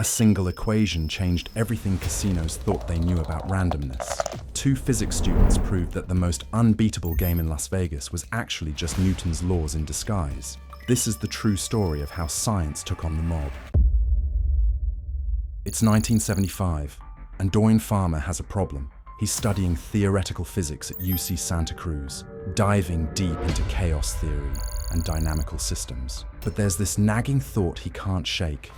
A single equation changed everything casinos thought they knew about randomness. Two physics students proved that the most unbeatable game in Las Vegas was actually just Newton's laws in disguise. This is the true story of how science took on the mob. It's 1975, and Doyne Farmer has a problem. He's studying theoretical physics at UC Santa Cruz, diving deep into chaos theory and dynamical systems. But there's this nagging thought he can't shake.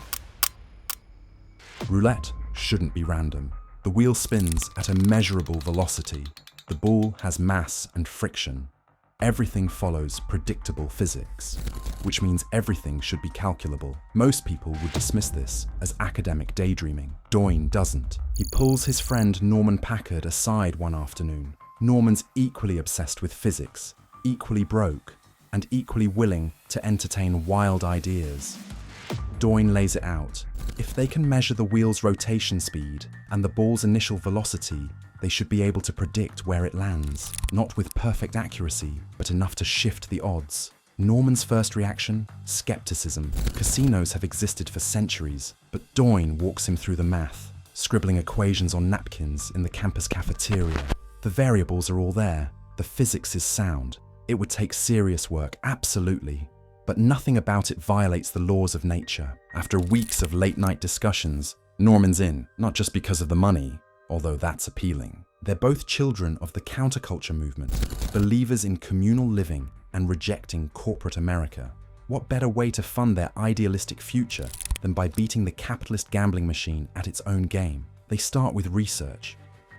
Roulette shouldn't be random. The wheel spins at a measurable velocity. The ball has mass and friction. Everything follows predictable physics, which means everything should be calculable. Most people would dismiss this as academic daydreaming. Doyne doesn't. He pulls his friend Norman Packard aside one afternoon. Norman's equally obsessed with physics, equally broke, and equally willing to entertain wild ideas. Doyne lays it out. If they can measure the wheel's rotation speed and the ball's initial velocity, they should be able to predict where it lands, not with perfect accuracy, but enough to shift the odds. Norman's first reaction? Skepticism. Casinos have existed for centuries, but Doyne walks him through the math, scribbling equations on napkins in the campus cafeteria. The variables are all there. The physics is sound. It would take serious work, absolutely. But nothing about it violates the laws of nature. After weeks of late-night discussions, Norman's in, not just because of the money, although that's appealing. They're both children of the counterculture movement, believers in communal living and rejecting corporate America. What better way to fund their idealistic future than by beating the capitalist gambling machine at its own game? They start with research.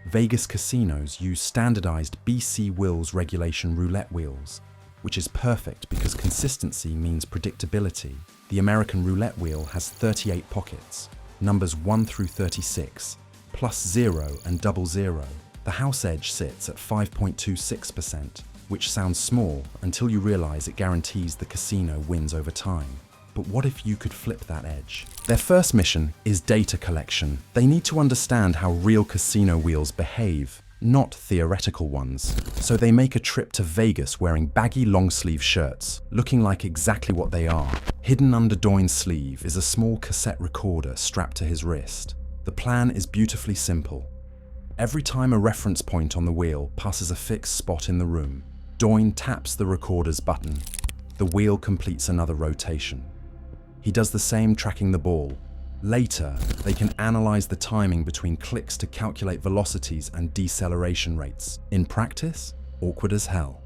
Vegas casinos use standardized BC Wills regulation roulette wheels, which is perfect because consistency means predictability. The American roulette wheel has 38 pockets, numbers 1 through 36, plus 0 and double 0. The house edge sits at 5.26%, which sounds small until you realize it guarantees the casino wins over time. But what if you could flip that edge? Their first mission is data collection. They need to understand how real casino wheels behave, not theoretical ones. So they make a trip to Vegas wearing baggy long-sleeve shirts, looking like exactly what they are. Hidden under Doyne's sleeve is a small cassette recorder strapped to his wrist. The plan is beautifully simple. Every time a reference point on the wheel passes a fixed spot in the room, Doyne taps the recorder's button. The wheel completes another rotation. He does the same tracking the ball. Later, they can analyze the timing between clicks to calculate velocities and deceleration rates. In practice, awkward as hell.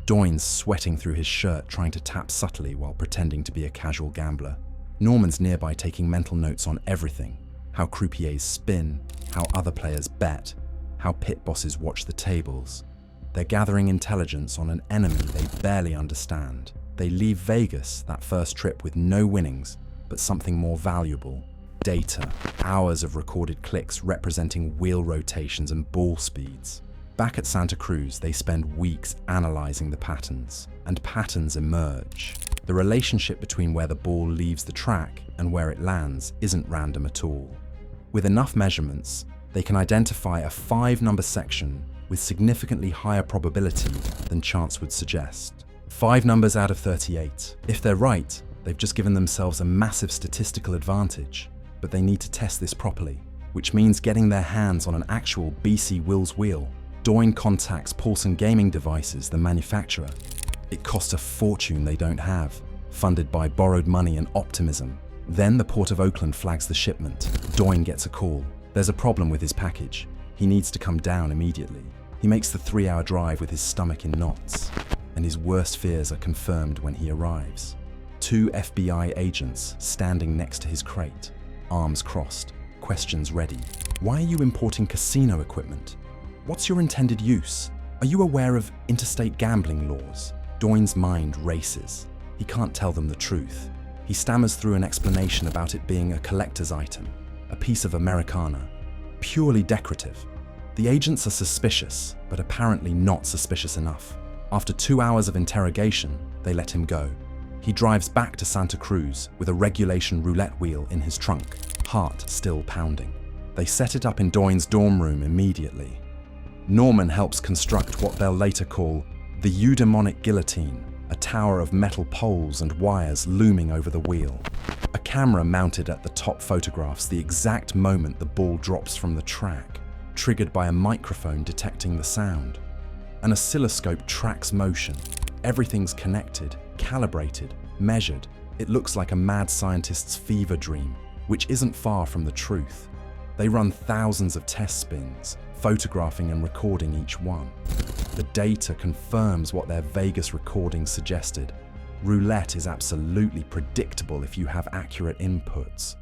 Doyne's sweating through his shirt trying to tap subtly while pretending to be a casual gambler. Norman's nearby taking mental notes on everything. How croupiers spin, how other players bet, how pit bosses watch the tables. They're gathering intelligence on an enemy they barely understand. They leave Vegas that first trip with no winnings, but something more valuable. Data, hours of recorded clicks representing wheel rotations and ball speeds. Back at Santa Cruz, they spend weeks analyzing the patterns, and patterns emerge. The relationship between where the ball leaves the track and where it lands isn't random at all. With enough measurements, they can identify a 5-number section with significantly higher probability than chance would suggest. 5 numbers out of 38. If they're right, they've just given themselves a massive statistical advantage. But they need to test this properly, which means getting their hands on an actual BC Wills wheel. Doyne contacts Paulson Gaming Devices, the manufacturer. It costs a fortune they don't have, funded by borrowed money and optimism. Then the Port of Oakland flags the shipment. Doyne gets a call. There's a problem with his package. He needs to come down immediately. He makes the 3-hour drive with his stomach in knots, and his worst fears are confirmed when he arrives. 2 FBI agents standing next to his crate. Arms crossed, questions ready. Why are you importing casino equipment? What's your intended use? Are you aware of interstate gambling laws? Doyne's mind races. He can't tell them the truth. He stammers through an explanation about it being a collector's item, a piece of Americana, purely decorative. The agents are suspicious, but apparently not suspicious enough. After 2 hours of interrogation, they let him go. He drives back to Santa Cruz with a regulation roulette wheel in his trunk, heart still pounding. They set it up in Doyne's dorm room immediately. Norman helps construct what they'll later call the Eudaemonic Guillotine, a tower of metal poles and wires looming over the wheel. A camera mounted at the top photographs the exact moment the ball drops from the track, triggered by a microphone detecting the sound. An oscilloscope tracks motion. Everything's connected, calibrated, measured. It looks like a mad scientist's fever dream, which isn't far from the truth. They run thousands of test spins, photographing and recording each one. The data confirms what their Vegas recording suggested. Roulette is absolutely predictable if you have accurate inputs.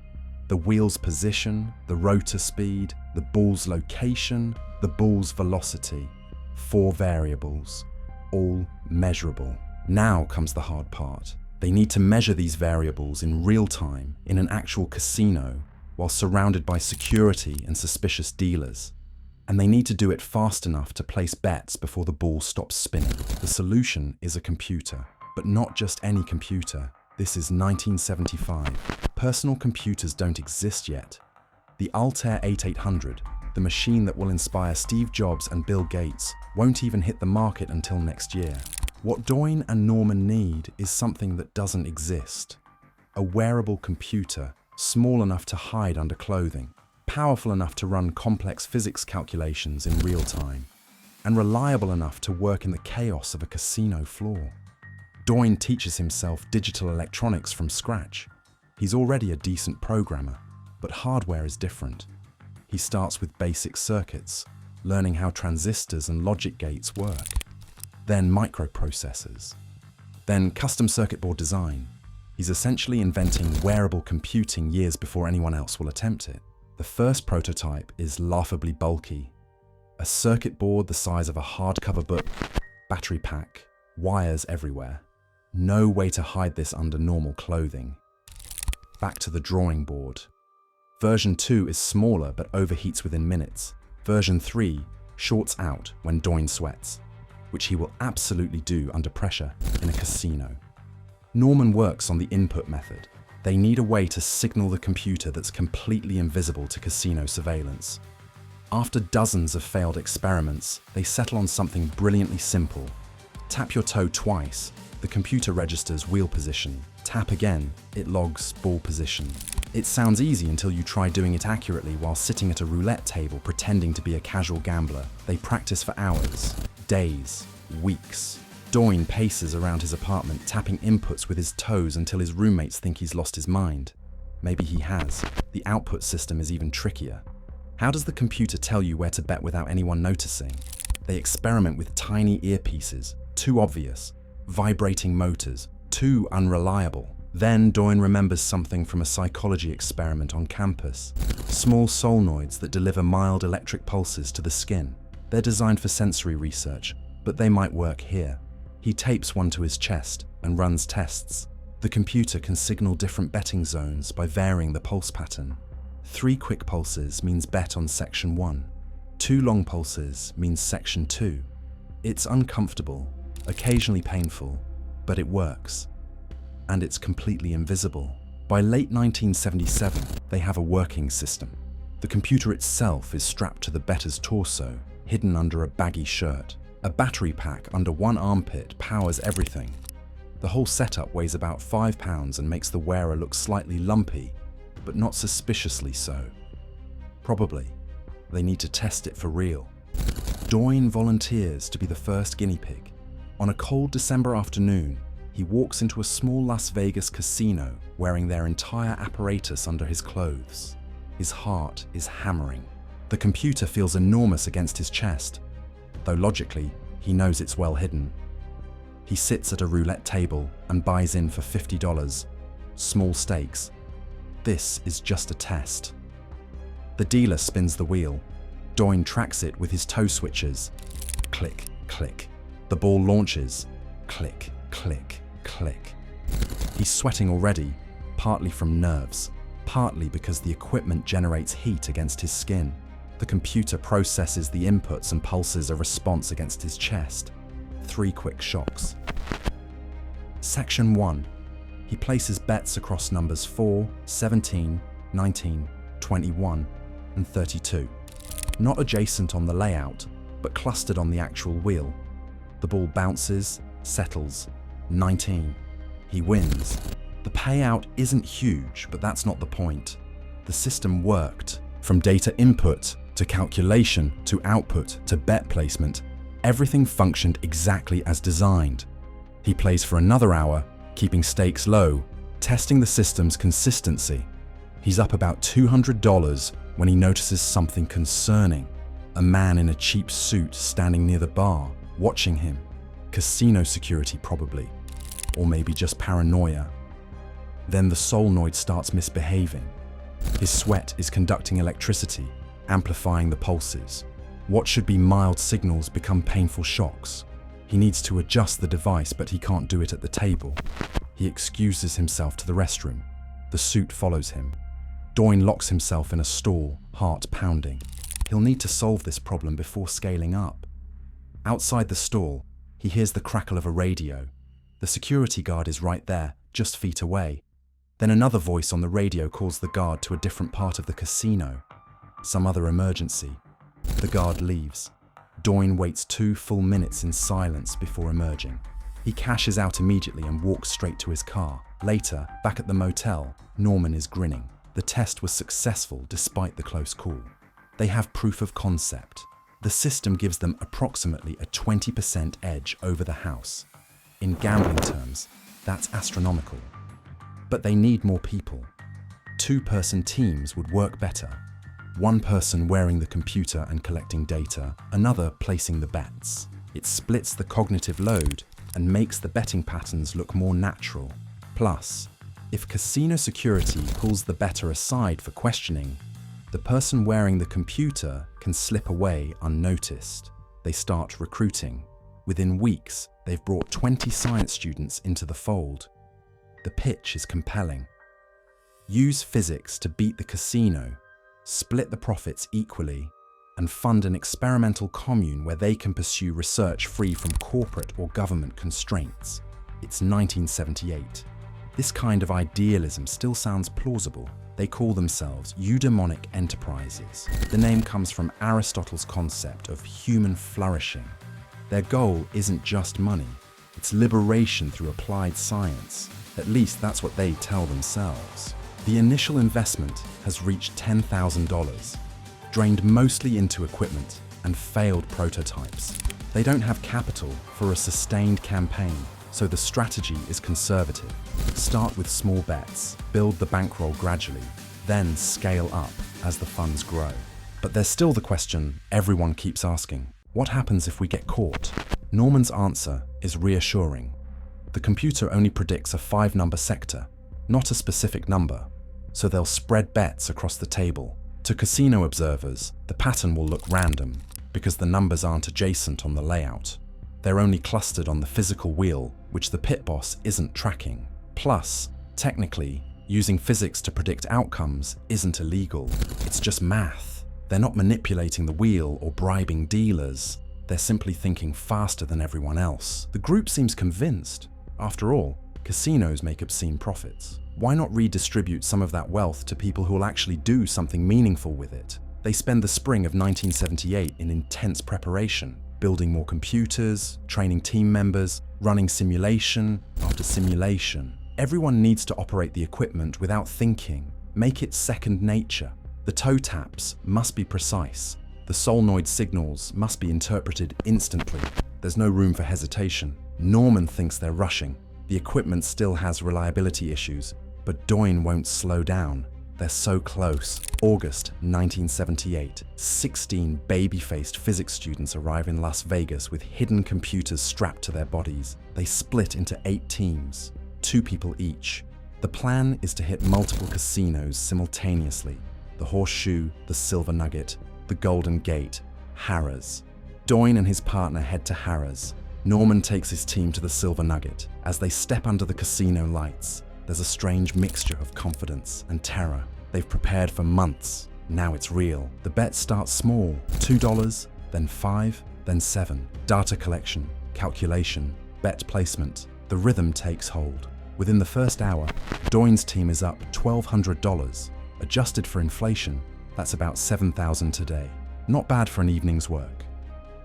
The wheel's position, the rotor speed, the ball's location, the ball's velocity. 4 variables, all measurable. Now comes the hard part. They need to measure these variables in real time in an actual casino while surrounded by security and suspicious dealers. And they need to do it fast enough to place bets before the ball stops spinning. The solution is a computer, but not just any computer. This is 1975. Personal computers don't exist yet. The Altair 8800, the machine that will inspire Steve Jobs and Bill Gates, won't even hit the market until next year. What Doyne and Norman need is something that doesn't exist. A wearable computer, small enough to hide under clothing, powerful enough to run complex physics calculations in real time, and reliable enough to work in the chaos of a casino floor. Doyne teaches himself digital electronics from scratch. He's already a decent programmer, but hardware is different. He starts with basic circuits, learning how transistors and logic gates work. Then microprocessors. Then custom circuit board design. He's essentially inventing wearable computing years before anyone else will attempt it. The first prototype is laughably bulky. A circuit board the size of a hardcover book, battery pack, wires everywhere. No way to hide this under normal clothing. Back to the drawing board. Version 2 is smaller but overheats within minutes. Version 3 shorts out when Doyne sweats, which he will absolutely do under pressure in a casino. Norman works on the input method. They need a way to signal the computer that's completely invisible to casino surveillance. After dozens of failed experiments, they settle on something brilliantly simple. Tap your toe twice, the computer registers wheel position. Tap again, it logs ball position. It sounds easy until you try doing it accurately while sitting at a roulette table pretending to be a casual gambler. They practice for hours, days, weeks. Doyne paces around his apartment, tapping inputs with his toes until his roommates think he's lost his mind. Maybe he has. The output system is even trickier. How does the computer tell you where to bet without anyone noticing? They experiment with tiny earpieces, too obvious, vibrating motors, too unreliable. Then Doyne remembers something from a psychology experiment on campus. Small solenoids that deliver mild electric pulses to the skin. They're designed for sensory research, but they might work here. He tapes one to his chest and runs tests. The computer can signal different betting zones by varying the pulse pattern. 3 quick pulses means bet on section 1. 2 long pulses means section 2. It's uncomfortable, occasionally painful, but it works. And it's completely invisible. By late 1977, they have a working system. The computer itself is strapped to the bettor's torso, hidden under a baggy shirt. A battery pack under one armpit powers everything. The whole setup weighs about 5 pounds and makes the wearer look slightly lumpy, but not suspiciously so. Probably, they need to test it for real. Doyne volunteers to be the first guinea pig. On a cold December afternoon, he walks into a small Las Vegas casino wearing their entire apparatus under his clothes. His heart is hammering. The computer feels enormous against his chest, though logically, he knows it's well hidden. He sits at a roulette table and buys in for $50, small stakes. This is just a test. The dealer spins the wheel. Doyne tracks it with his toe switches. Click, click. The ball launches. Click, click, click. He's sweating already, partly from nerves, partly because the equipment generates heat against his skin. The computer processes the inputs and pulses a response against his chest. 3 quick shocks. Section 1. He places bets across numbers 4, 17, 19, 21, and 32. Not adjacent on the layout, but clustered on the actual wheel. The ball bounces, settles. 19. He wins. The The payout isn't huge, but that's not the point. The system worked. From data input to calculation to output to bet placement, everything functioned exactly as designed. He plays for another hour, keeping stakes low, testing the system's consistency. He's up about $200 when he notices something concerning. A man in a cheap suit standing near the bar, watching him. Casino security probably, or maybe just paranoia. Then the solenoid starts misbehaving. His sweat is conducting electricity, amplifying the pulses. What should be mild signals become painful shocks. He needs to adjust the device, but he can't do it at the table. He excuses himself to the restroom. The suit follows him. Doyne locks himself in a stall, heart pounding. He'll need to solve this problem before scaling up. Outside the stall, he hears the crackle of a radio. The security guard is right there, just feet away. Then another voice on the radio calls the guard to a different part of the casino. Some other emergency. The guard leaves. Doyne waits 2 full minutes in silence before emerging. He cashes out immediately and walks straight to his car. Later, back at the motel, Norman is grinning. The test was successful despite the close call. They have proof of concept. The system gives them approximately a 20% edge over the house. In gambling terms, that's astronomical. But they need more people. 2-person teams would work better. 1 person wearing the computer and collecting data, another placing the bets. It splits the cognitive load and makes the betting patterns look more natural. Plus, if casino security pulls the bettor aside for questioning, the person wearing the computer can slip away unnoticed. They start recruiting. Within weeks, they've brought 20 science students into the fold. The pitch is compelling. Use physics to beat the casino, split the profits equally, and fund an experimental commune where they can pursue research free from corporate or government constraints. It's 1978. This kind of idealism still sounds plausible. They call themselves Eudaemonic Enterprises. The name comes from Aristotle's concept of human flourishing. Their goal isn't just money, it's liberation through applied science. At least that's what they tell themselves. The initial investment has reached $10,000, drained mostly into equipment and failed prototypes. They don't have capital for a sustained campaign, so the strategy is conservative. Start with small bets, build the bankroll gradually, then scale up as the funds grow. But there's still the question everyone keeps asking: what happens if we get caught? Norman's answer is reassuring. The computer only predicts a 5-number sector, not a specific number, so they'll spread bets across the table. To casino observers, the pattern will look random because the numbers aren't adjacent on the layout. They're only clustered on the physical wheel, which the pit boss isn't tracking. Plus, technically, using physics to predict outcomes isn't illegal. It's just math. They're not manipulating the wheel or bribing dealers. They're simply thinking faster than everyone else. The group seems convinced. After all, casinos make obscene profits. Why not redistribute some of that wealth to people who will actually do something meaningful with it? They spend the spring of 1978 in intense preparation, building more computers, training team members, running simulation after simulation. Everyone needs to operate the equipment without thinking, make it second nature. The toe taps must be precise. The solenoid signals must be interpreted instantly. There's no room for hesitation. Norman thinks they're rushing. The equipment still has reliability issues, but Doyne won't slow down. They're so close. August 1978. 16 baby-faced physics students arrive in Las Vegas with hidden computers strapped to their bodies. They split into 8 teams, 2 people each. The plan is to hit multiple casinos simultaneously. The Horseshoe, the Silver Nugget, the Golden Gate, Harrah's. Doyne and his partner head to Harrah's. Norman takes his team to the Silver Nugget. As they step under the casino lights, there's a strange mixture of confidence and terror. They've prepared for months. Now it's real. The bets start small, $2, then $5, then $7. Data collection, calculation, bet placement. The rhythm takes hold. Within the first hour, Doyne's team is up $1,200. Adjusted for inflation, that's about $7,000 today. Not bad for an evening's work.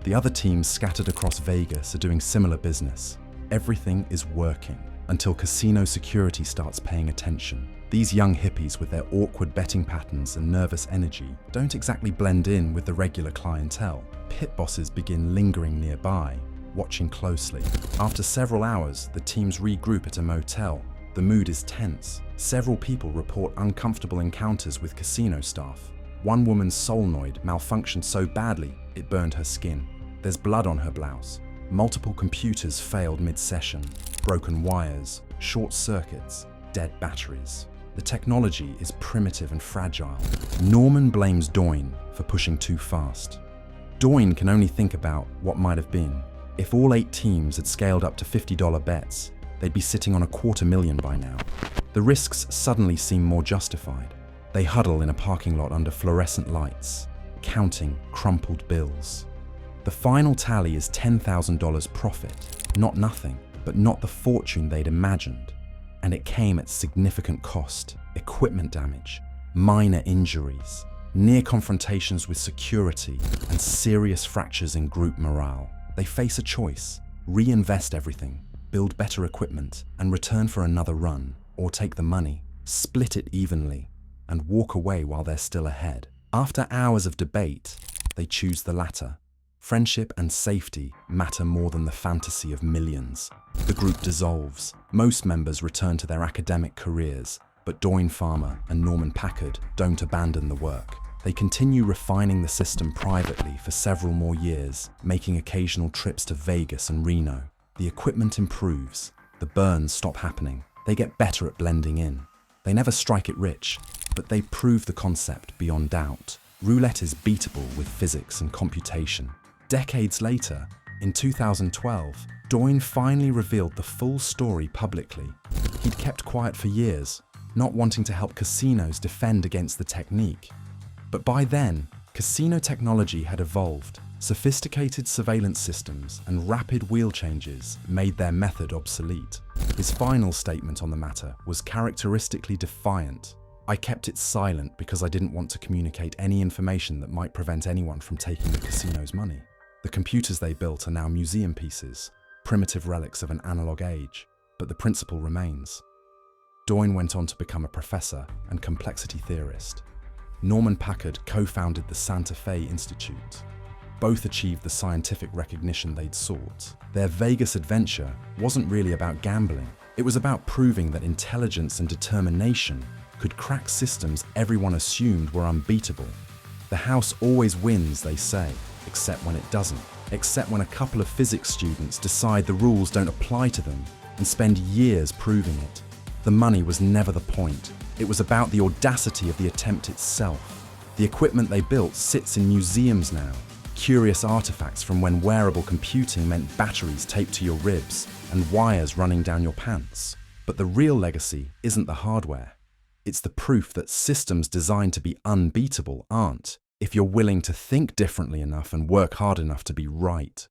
The other teams scattered across Vegas are doing similar business. Everything is working. until casino security starts paying attention. These young hippies with their awkward betting patterns and nervous energy don't exactly blend in with the regular clientele. Pit bosses begin lingering nearby, watching closely. After several hours, the teams regroup at a motel. The mood is tense. Several people report uncomfortable encounters with casino staff. One woman's solenoid malfunctioned so badly it burned her skin. There's blood on her blouse. Multiple computers failed mid-session. Broken wires, short circuits, dead batteries. The technology is primitive and fragile. Norman blames Doyne for pushing too fast. Doyne can only think about what might have been. If all 8 teams had scaled up to $50 bets, they'd be sitting on $250,000 by now. The risks suddenly seem more justified. They huddle in a parking lot under fluorescent lights, counting crumpled bills. The final tally is $10,000 profit. Not nothing, but not the fortune they'd imagined. And it came at significant cost: equipment damage, minor injuries, near confrontations with security, and serious fractures in group morale. They face a choice: reinvest everything, build better equipment, and return for another run, or take the money, split it evenly, and walk away while they're still ahead. After hours of debate, they choose the latter. Friendship and safety matter more than the fantasy of millions. The group dissolves. Most members return to their academic careers, but Doyne Farmer and Norman Packard don't abandon the work. They continue refining the system privately for several more years, making occasional trips to Vegas and Reno. The equipment improves. The burns stop happening. They get better at blending in. They never strike it rich, but they prove the concept beyond doubt. Roulette is beatable with physics and computation. Decades later, in 2012, Doyne finally revealed the full story publicly. He'd kept quiet for years, not wanting to help casinos defend against the technique. But by then, casino technology had evolved. Sophisticated surveillance systems and rapid wheel changes made their method obsolete. His final statement on the matter was characteristically defiant. "I kept it silent because I didn't want to communicate any information that might prevent anyone from taking the casino's money." The computers they built are now museum pieces, primitive relics of an analog age, but the principle remains. Doyne went on to become a professor and complexity theorist. Norman Packard co-founded the Santa Fe Institute. Both achieved the scientific recognition they'd sought. Their Vegas adventure wasn't really about gambling. It was about proving that intelligence and determination could crack systems everyone assumed were unbeatable. The house always wins, they say, except when it doesn't. Except when a couple of physics students decide the rules don't apply to them and spend years proving it. The money was never the point. It was about the audacity of the attempt itself. The equipment they built sits in museums now. Curious artifacts from when wearable computing meant batteries taped to your ribs and wires running down your pants. But the real legacy isn't the hardware. It's the proof that systems designed to be unbeatable aren't, if you're willing to think differently enough and work hard enough to be right.